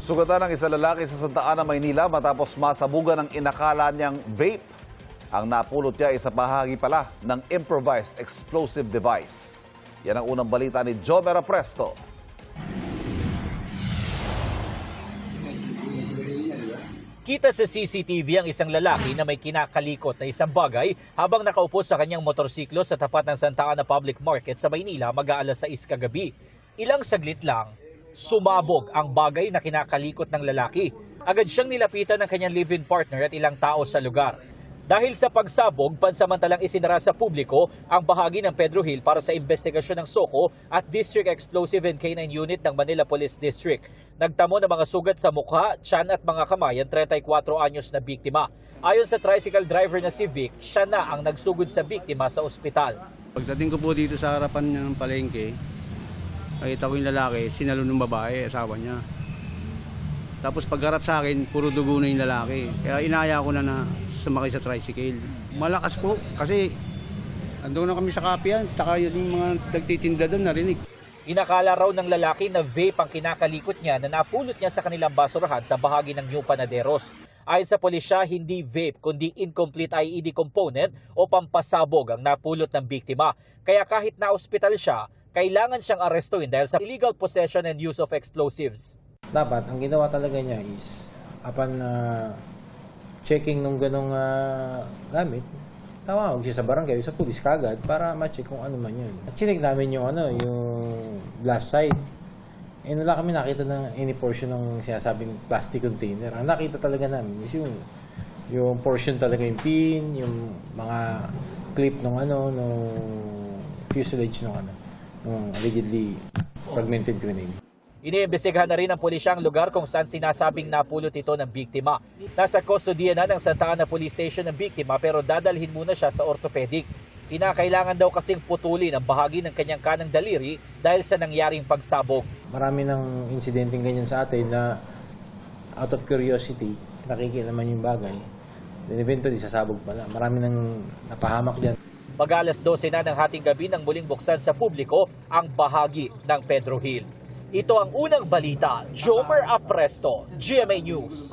Sugatan ng isang lalaki sa Santa Ana, Maynila matapos masabugan ng inakala niyang vape. Ang napulot niya ay sa bahagi pala ng improvised explosive device. Yan ang unang balita ni Jomera Presto. Kita sa CCTV ang isang lalaki na may kinakalikot na isang bagay habang nakaupo sa kanyang motorsiklo sa tapat ng Santa Ana Public Market sa Maynila mag-aalas 6 kagabi. Ilang saglit lang, sumabog ang bagay na kinakalikot ng lalaki. Agad siyang nilapitan ng kanyang live-in partner at ilang tao sa lugar. Dahil sa pagsabog, pansamantalang isinara sa publiko ang bahagi ng Pedro Hill para sa investigasyon ng SOCO at District Explosive and K9 Unit ng Manila Police District. Nagtamo ng mga sugat sa mukha, tiyan at mga kamay ang 34 anyos na biktima. Ayon sa tricycle driver na si Vic, siya na ang nagsugod sa biktima sa ospital. Pagdating ko po dito sa harapan ng palengke, nakita ko yung lalaki, sinalo ng babae, asawa niya. Tapos pagharap sa akin, puro dugo na yung lalaki. Kaya inaya ko na sumakay sa tricycle. Malakas po kasi andun na kami sa kapihan, taka yung mga nagtitinda doon narinig. Inakala raw ng lalaki na vape ang kinakalikot niya na napulot niya sa kanilang basurahan sa bahagi ng New Panaderos. Ayon sa pulisya, hindi vape kundi incomplete IED component o pampasabog ang napulot ng biktima. Kaya kahit na-ospital siya, kailangan siyang arestuin dahil sa illegal possession and use of explosives. Dapat, ang ginawa talaga niya is, upon checking nung ganong gamit, tawag siya sa barangay, sa pulis kagad para ma-check kung ano man yun. At chinig namin yung, yung blast site. Wala kami nakita ng any portion ng sinasabing plastic container. Ang nakita talaga namin is yung portion talaga yung pin, yung mga clip ng nung fuselage ng allegedly fragmented grenade. Iniimbestigahan na rin ng pulisya ang lugar kung saan sinasabing napulot ito ng biktima. Nasa kustodiya na ng Santa Ana Police Station ng biktima pero dadalhin muna siya sa orthopedic. Kinakailangan daw kasing putulin ang bahagi ng kanyang kanang daliri dahil sa nangyaring pagsabog. Marami ng insidenteng ganyan sa atin na out of curiosity, nakikita naman yung bagay. Then eventually, sasabog pala. Marami nang napahamak dyan. Mag-alas 12 na ng hating gabi nang muling buksan sa publiko ang bahagi ng Pedro Hill. Ito ang unang balita, Jomer Apresto, GMA News.